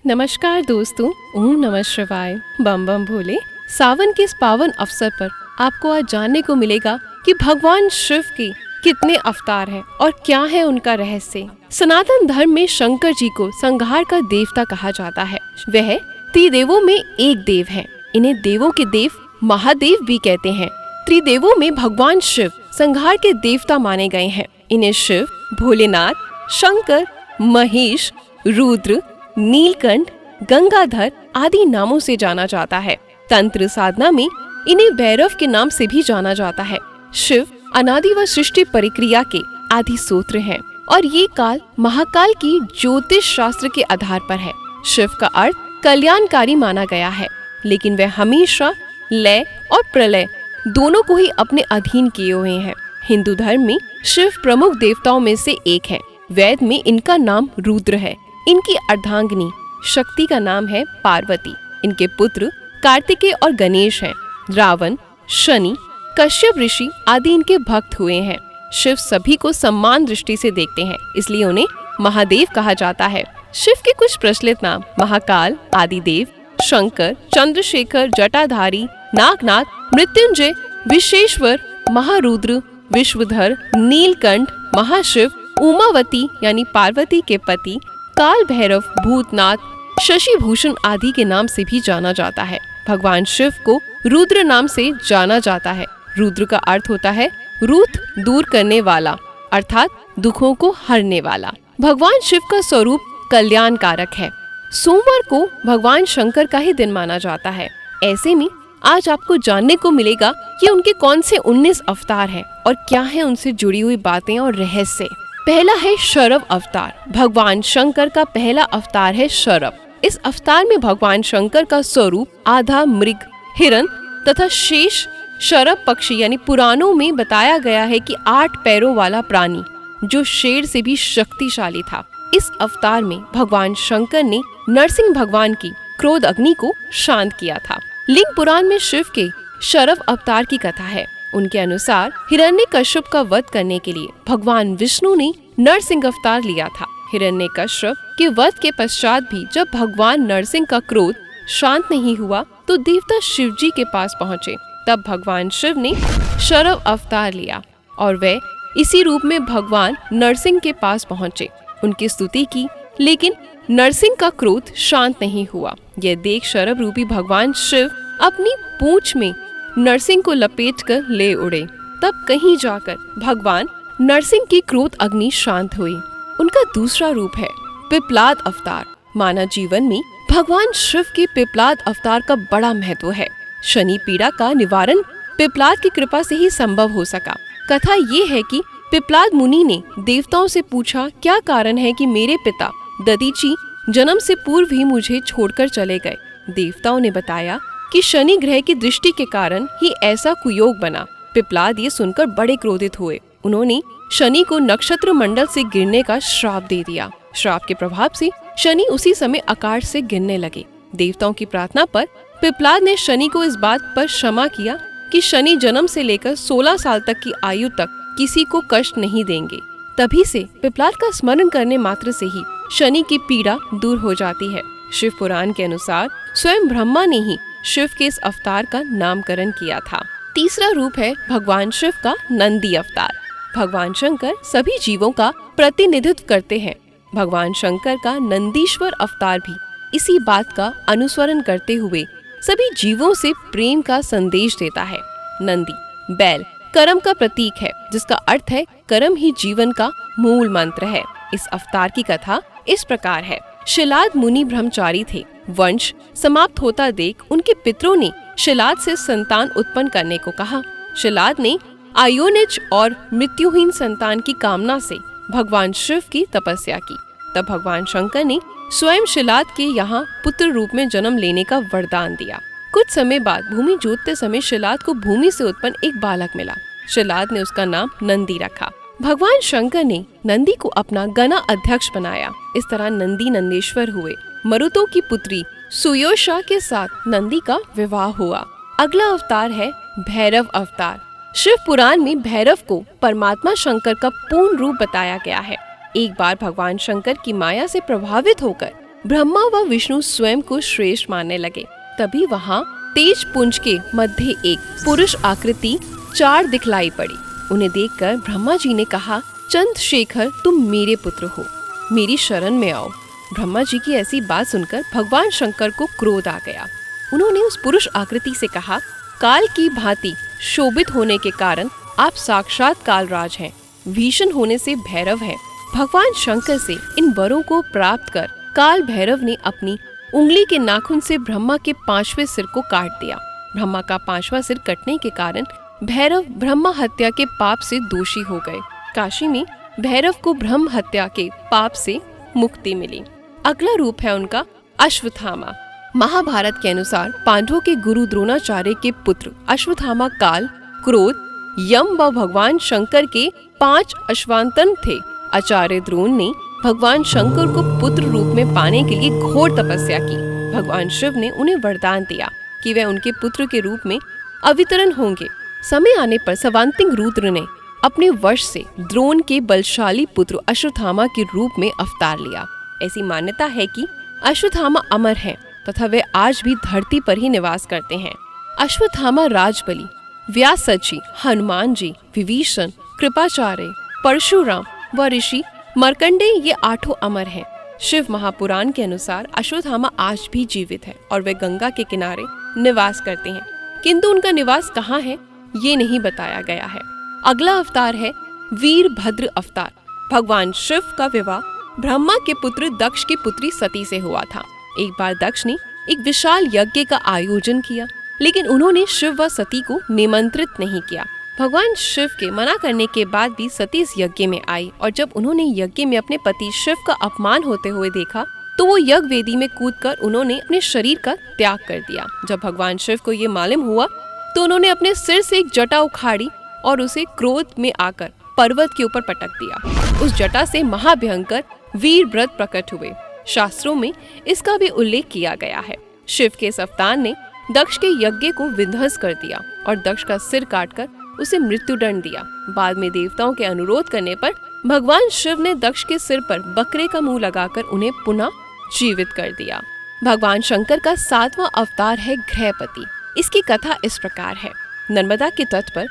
नमस्कार दोस्तों, ओम नमः शिवाय। बम बम भोले। सावन के इस पावन अवसर पर आपको आज जानने को मिलेगा कि भगवान शिव के कितने अवतार हैं और क्या है उनका रहस्य। सनातन धर्म में शंकर जी को संहार का देवता कहा जाता है। वह त्रिदेवों में एक देव है। इन्हें देवों के देव महादेव भी कहते हैं। त्रिदेवों में भगवान शिव संहार के देवता माने गए हैं। इन्हें शिव, भोलेनाथ, शंकर, महेश, रुद्र, नीलकंठ, गंगाधर आदि नामों से जाना जाता है। तंत्र साधना में इन्हें भैरव के नाम से भी जाना जाता है। शिव अनादि व सृष्टि परिक्रिया के आदि सूत्र हैं और ये काल महाकाल की ज्योतिष शास्त्र के आधार पर है। शिव का अर्थ कल्याणकारी माना गया है, लेकिन वह हमेशा लय और प्रलय दोनों को ही अपने अधीन किए हुए हैं। हिंदू धर्म में शिव प्रमुख देवताओं में से एक है। वेद में इनका नाम रुद्र है। इनकी अर्धांगिनी शक्ति का नाम है पार्वती। इनके पुत्र कार्तिकेय और गणेश हैं। रावण, शनि, कश्यप ऋषि आदि इनके भक्त हुए हैं। शिव सभी को सम्मान दृष्टि से देखते हैं, इसलिए उन्हें महादेव कहा जाता है। शिव के कुछ प्रचलित नाम महाकाल, आदिदेव, शंकर, चंद्रशेखर, जटाधारी, नागनाथ, मृत्युंजय, विश्वेश्वर, महारुद्र, विश्वधर, नीलकंठ, महाशिव, उमावती यानी पार्वती के पति, काल भैरव, भूतनाथ, शशिभूषण आदि के नाम से भी जाना जाता है। भगवान शिव को रुद्र नाम से जाना जाता है। रुद्र का अर्थ होता है रूथ दूर करने वाला, अर्थात दुखों को हरने वाला। भगवान शिव का स्वरूप कल्याणकारक है। सोमवार को भगवान शंकर का ही दिन माना जाता है। ऐसे में आज आपको जानने को मिलेगा कि उनके कौन से 19 अवतार हैं और क्या है उनसे जुड़ी हुई बातें और रहस्य। पहला है शरव अवतार। भगवान शंकर का पहला अवतार है शरव। इस अवतार में भगवान शंकर का स्वरूप आधा मृग, हिरण तथा शेष शरव पक्षी यानी पुराणों में बताया गया है कि 8 पैरों वाला प्राणी जो शेर से भी शक्तिशाली था। इस अवतार में भगवान शंकर ने नरसिंह भगवान की क्रोध अग्नि को शांत किया था। लिंग पुराण में शिव के शरव अवतार की कथा है। उनके अनुसार हिरण्यकश्यप का वध करने के लिए भगवान विष्णु ने नरसिंह अवतार लिया था। हिरण्यकश्यप के वध के पश्चात भी जब भगवान नरसिंह का क्रोध शांत नहीं हुआ तो देवता शिव जी के पास पहुँचे। तब भगवान शिव ने शरव अवतार लिया और वे इसी रूप में भगवान नरसिंह के पास पहुँचे, उनकी स्तुति की, लेकिन नरसिंह का क्रोध शांत नहीं हुआ। यह देख शरव रूपी भगवान शिव अपनी पूंछ में नरसिंह को लपेटकर ले उड़े। तब कहीं जाकर भगवान नरसिंह की क्रोध अग्नि शांत हुई। उनका दूसरा रूप है पिपलाद अवतार। मानव जीवन में भगवान शिव के पिपलाद अवतार का बड़ा महत्व है। शनि पीड़ा का निवारण पिपलाद की कृपा से ही संभव हो सका। कथा ये है कि पिपलाद मुनि ने देवताओं से पूछा, क्या कारण है कि मेरे पिता दधीची जन्म से पूर्व ही मुझे छोड़कर चले गए। देवताओं ने बताया कि शनि ग्रह की दृष्टि के कारण ही ऐसा कुयोग बना। पिपलाद ये सुनकर बड़े क्रोधित हुए। उन्होंने शनि को नक्षत्र मंडल से गिरने का श्राप दे दिया। श्राप के प्रभाव से शनि उसी समय आकाश से गिरने लगे। देवताओं की प्रार्थना पर पिपलाद ने शनि को इस बात पर क्षमा किया कि शनि जन्म से लेकर 16 साल तक की आयु तक किसी को कष्ट नहीं देंगे। तभी से पिपलाद का स्मरण करने मात्र से ही शनि की पीड़ा दूर हो जाती है। शिव पुराण के अनुसार स्वयं ब्रह्मा ने ही शिव के इस अवतार का नामकरण किया था। तीसरा रूप है भगवान शिव का नंदी अवतार। भगवान शंकर सभी जीवों का प्रतिनिधित्व करते हैं। भगवान शंकर का नंदीश्वर अवतार भी इसी बात का अनुसरण करते हुए सभी जीवों से प्रेम का संदेश देता है। नंदी बैल कर्म का प्रतीक है, जिसका अर्थ है कर्म ही जीवन का मूल मंत्र है। इस अवतार की कथा इस प्रकार है। शिलाद मुनि ब्रह्मचारी थे। वंश समाप्त होता देख उनके पितरों ने शिलाद से संतान उत्पन्न करने को कहा। शिलाद ने आयोनिज और मृत्युहीन संतान की कामना से भगवान शिव की तपस्या की। तब भगवान शंकर ने स्वयं शिलाद के यहाँ पुत्र रूप में जन्म लेने का वरदान दिया। कुछ समय बाद भूमि जोतते समय शिलाद को भूमि से उत्पन्न एक बालक मिला। शिलाद ने उसका नाम नंदी रखा। भगवान शंकर ने नंदी को अपना गणा अध्यक्ष बनाया। इस तरह नंदी नंदेश्वर हुए। मरुतों की पुत्री सुयोषा के साथ नंदी का विवाह हुआ। अगला अवतार है भैरव अवतार। शिव पुराण में भैरव को परमात्मा शंकर का पूर्ण रूप बताया गया है। एक बार भगवान शंकर की माया से प्रभावित होकर ब्रह्मा व विष्णु स्वयं को श्रेष्ठ मानने लगे। तभी वहाँ तेज पुंज के मध्य एक पुरुष आकृति 4 दिखलाई पड़ी। उन्हें देखकर ब्रह्मा जी ने कहा, चंद्रशेखर तुम मेरे पुत्र हो, मेरी शरण में आओ। ब्रह्मा जी की ऐसी बात सुनकर भगवान शंकर को क्रोध आ गया। उन्होंने उस पुरुष आकृति से कहा, काल की भांति शोभित होने के कारण आप साक्षात कालराज हैं, भीषण होने से भैरव हैं। भगवान शंकर से इन वरों को प्राप्त कर काल भैरव ने अपनी उंगली के नाखून से ब्रह्मा के 5वें सिर को काट दिया। ब्रह्मा का 5वां सिर कटने के कारण भैरव ब्रह्मा हत्या के पाप से दोषी हो गए। काशी में भैरव को ब्रह्म हत्या के पाप से मुक्ति मिली। अगला रूप है उनका अश्वत्थामा। महाभारत के अनुसार पांडवों के गुरु द्रोणाचार्य के पुत्र अश्वत्थामा काल, क्रोध, यम व भगवान शंकर के 5 अश्वांतन थे। आचार्य द्रोण ने भगवान शंकर को पुत्र रूप में पाने के लिए घोर तपस्या की। भगवान शिव ने उन्हें वरदान दिया कि वे उनके पुत्र के रूप में अवतरण होंगे। समय आने पर सवांतिक रुद्र ने अपने वश से द्रोण के बलशाली पुत्र अश्वत्थामा के रूप में अवतार लिया। ऐसी मान्यता है कि अश्वत्थामा अमर हैं तथा वे आज भी धरती पर ही निवास करते हैं। अश्वत्थामा राजबली, व्यासजी, हनुमान जी, विभीषण, कृपाचार्य, परशुराम व ऋषि मार्कंडेय ये 8 अमर हैं। शिव महापुराण के अनुसार अश्वत्थामा आज भी जीवित है और वे गंगा के किनारे निवास करते हैं, किंतु उनका निवास कहाँ है ये नहीं बताया गया है। अगला अवतार है वीरभद्र अवतार। भगवान शिव का विवाह ब्रह्मा के पुत्र दक्ष की पुत्री सती से हुआ था। एक बार दक्ष ने एक विशाल यज्ञ का आयोजन किया, लेकिन उन्होंने शिव व सती को निमंत्रित नहीं किया। भगवान शिव के मना करने के बाद भी सती इस यज्ञ में आई और जब उन्होंने यज्ञ में अपने पति शिव का अपमान होते हुए देखा तो वो यज्ञ वेदी में कूदकर उन्होंने अपने शरीर का त्याग कर दिया। जब भगवान शिव को ये मालूम हुआ तो उन्होंने अपने सिर से एक जटा उखाड़ी और उसे क्रोध में आकर पर्वत के ऊपर पटक दिया। उस जटा से महाभयंकर वीरव्रत प्रकट हुए। शास्त्रों में इसका भी उल्लेख किया गया है। शिव के इस अवतार ने दक्ष के यज्ञ को विध्वंस कर दिया और दक्ष का सिर काटकर उसे मृत्युदंड दिया। बाद में देवताओं के अनुरोध करने पर भगवान शिव ने दक्ष के सिर पर बकरे का मुंह लगाकर उन्हें पुनः जीवित कर दिया। भगवान शंकर का 7वां अवतार है ग्रहपति। इसकी कथा इस प्रकार है। नर्मदा के तट पर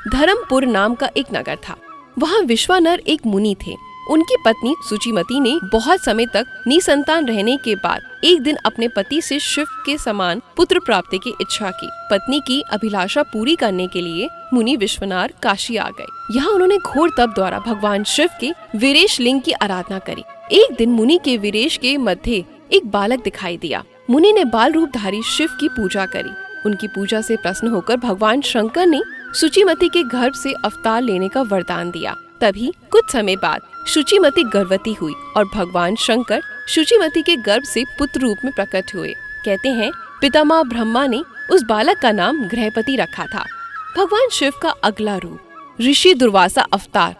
धर्मपुर नाम का एक नगर था। वहाँ विश्वानर एक मुनि थे। उनकी पत्नी सुचिमती ने बहुत समय तक निसंतान रहने के बाद एक दिन अपने पति से शिव के समान पुत्र प्राप्ति की इच्छा की। पत्नी की अभिलाषा पूरी करने के लिए मुनि विश्वनाथ काशी आ गए। यहाँ उन्होंने घोर तप द्वारा भगवान शिव के वीरेश लिंग की आराधना करी। एक दिन मुनि के वीरेश के मध्य एक बालक दिखाई दिया। मुनि ने बाल रूपधारी शिव की पूजा करी। उनकी पूजा से प्रसन्न होकर भगवान शंकर ने सुचिमती के गर्भ से अवतार लेने का वरदान दिया। तभी कुछ समय बाद शुचिमती गर्भवती हुई और भगवान शंकर शुचिमती के गर्भ से पुत्र रूप में प्रकट हुए। कहते हैं पितामह ब्रह्मा ने उस बालक का नाम ग्रहपति रखा था। भगवान शिव का अगला रूप ऋषि दुर्वासा अवतार।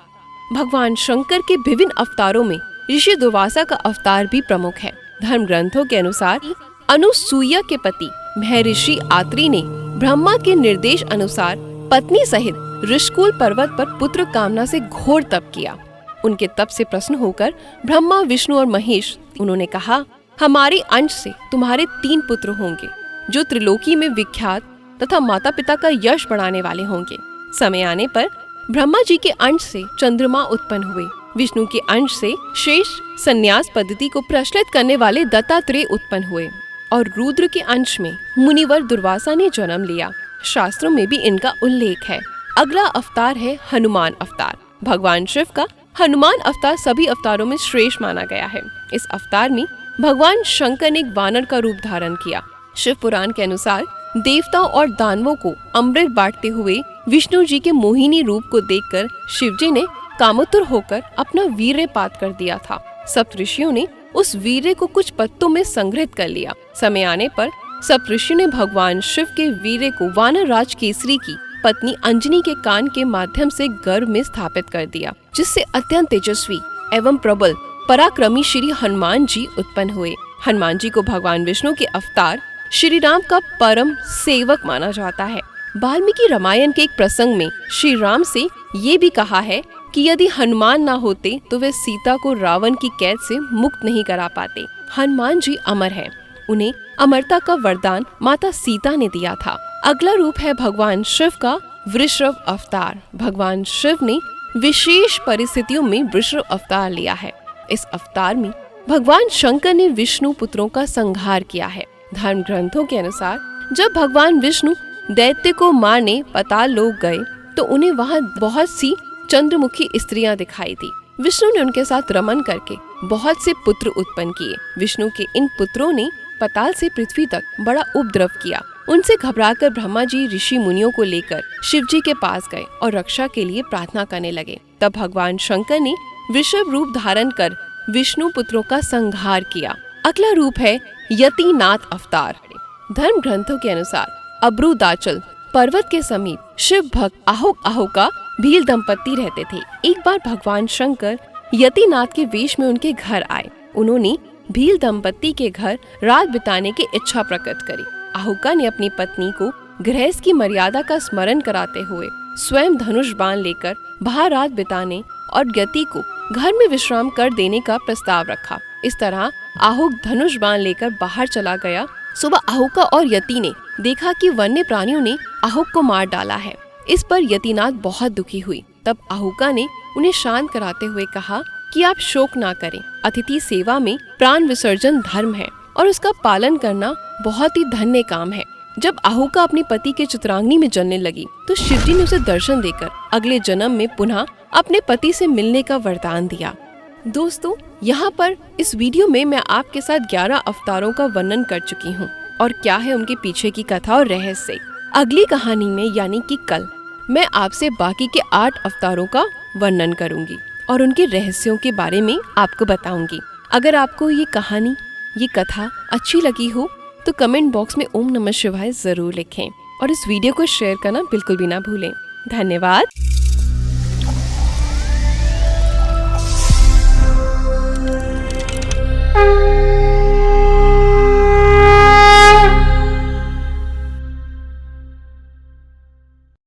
भगवान शंकर के विभिन्न अवतारों में ऋषि दुर्वासा का अवतार भी प्रमुख है। धर्म ग्रंथों के अनुसार अनुसूया के पति महर्षि आत्रि ने ब्रह्मा के निर्देश अनुसार पत्नी सहित ऋषिकुल पर्वत पर पुत्र कामना से घोर तप किया। उनके तप से प्रसन्न होकर ब्रह्मा, विष्णु और महेश उन्होंने कहा, हमारे अंश से तुम्हारे 3 पुत्र होंगे जो त्रिलोकी में विख्यात तथा माता पिता का यश बढ़ाने वाले होंगे। समय आने पर ब्रह्मा जी के अंश से चंद्रमा उत्पन्न हुए। विष्णु के अंश से शेष संन्यास पद्धति को प्रचलित करने वाले दत्तात्रेय उत्पन्न हुए और रुद्र के अंश में मुनिवर दुर्वासा ने जन्म लिया। शास्त्रों में भी इनका उल्लेख है। अगला अवतार है हनुमान अवतार। भगवान शिव का हनुमान अवतार सभी अवतारों में श्रेष्ठ माना गया है। इस अवतार में भगवान शंकर ने एक वानर का रूप धारण किया। शिव पुराण के अनुसार देवताओं और दानवों को अमृत बांटते हुए विष्णु जी के मोहिनी रूप को देखकर शिवजी ने कामोत्तर होकर अपना वीर्यपात कर दिया था। सप्तऋषियों ने उस वीर्य को कुछ पत्तों में संग्रहित कर लिया। समय आने पर सप्तऋषियों ने भगवान शिव के वीर्य को वानर राज केसरी की पत्नी अंजनी के कान के माध्यम से गर्भ में स्थापित कर दिया, जिससे अत्यंत तेजस्वी एवं प्रबल पराक्रमी श्री हनुमान जी उत्पन्न हुए। हनुमान जी को भगवान विष्णु के अवतार श्री राम का परम सेवक माना जाता है। वाल्मीकि रामायण के एक प्रसंग में श्री राम से ये भी कहा है कि यदि हनुमान ना होते तो वे सीता को रावण की कैद से मुक्त नहीं करा पाते। हनुमान जी अमर हैं। उन्हें अमरता का वरदान माता सीता ने दिया था। अगला रूप है भगवान शिव का वृषभ अवतार। भगवान शिव ने विशेष परिस्थितियों में वृषभ अवतार लिया है। इस अवतार में भगवान शंकर ने विष्णु पुत्रों का संहार किया है। धर्म ग्रंथों के अनुसार जब भगवान विष्णु दैत्य को मारने पाताल लोक गए तो उन्हें वहां बहुत सी चंद्रमुखी स्त्रियां दिखाई दी। विष्णु ने उनके साथ रमन करके बहुत से पुत्र उत्पन्न किए। विष्णु के इन पुत्रों ने पाताल से पृथ्वी तक बड़ा उपद्रव किया। उनसे घबराकर ब्रह्मा जी ऋषि मुनियों को लेकर शिव जी के पास गए और रक्षा के लिए प्रार्थना करने लगे। तब भगवान शंकर ने वृषभ रूप धारण कर विष्णु पुत्रों का संहार किया। अगला रूप है यतिनाथ अवतार। धर्म ग्रंथों के अनुसार अब्रुदाचल पर्वत के समीप शिव भक्त आहुक का भील दंपत्ति रहते थे। एक बार भगवान शंकर यतिनाथ के वेश में उनके घर आए। उन्होंने भील दंपत्ति के घर रात बिताने की इच्छा प्रकट करी। आहुका ने अपनी पत्नी को गृहस्थ की मर्यादा का स्मरण कराते हुए स्वयं धनुष बाण लेकर बाहर रात बिताने और यति को घर में विश्राम कर देने का प्रस्ताव रखा। इस तरह आहुक धनुष बाण लेकर बाहर चला गया। सुबह आहुका और यति ने देखा कि वन्य प्राणियों ने आहुक को मार डाला है। इस पर यतिनाथ बहुत दुखी हुई। तब आहुका ने उन्हें शांत कराते हुए कहा कि आप शोक ना करें। अतिथि सेवा में प्राण विसर्जन धर्म है और उसका पालन करना बहुत ही धन्य काम है। जब आहुका अपने पति के चित्रांगनी में जलने लगी तो शिवजी ने उसे दर्शन देकर अगले जन्म में पुनः अपने पति से मिलने का वरदान दिया। दोस्तों, यहाँ पर इस वीडियो में मैं आपके साथ 11 अवतारों का वर्णन कर चुकी हूँ और क्या है उनके पीछे की कथा और रहस्य। अगली कहानी में यानी कि कल मैं आपसे बाकी के 8 अवतारों का वर्णन करूंगी और उनके रहस्यों के बारे में आपको बताऊंगी। अगर आपको ये कहानी, ये कथा अच्छी लगी हो तो कमेंट बॉक्स में ओम नमः शिवाय जरूर लिखें और इस वीडियो को शेयर करना बिल्कुल भी ना भूलें। धन्यवाद।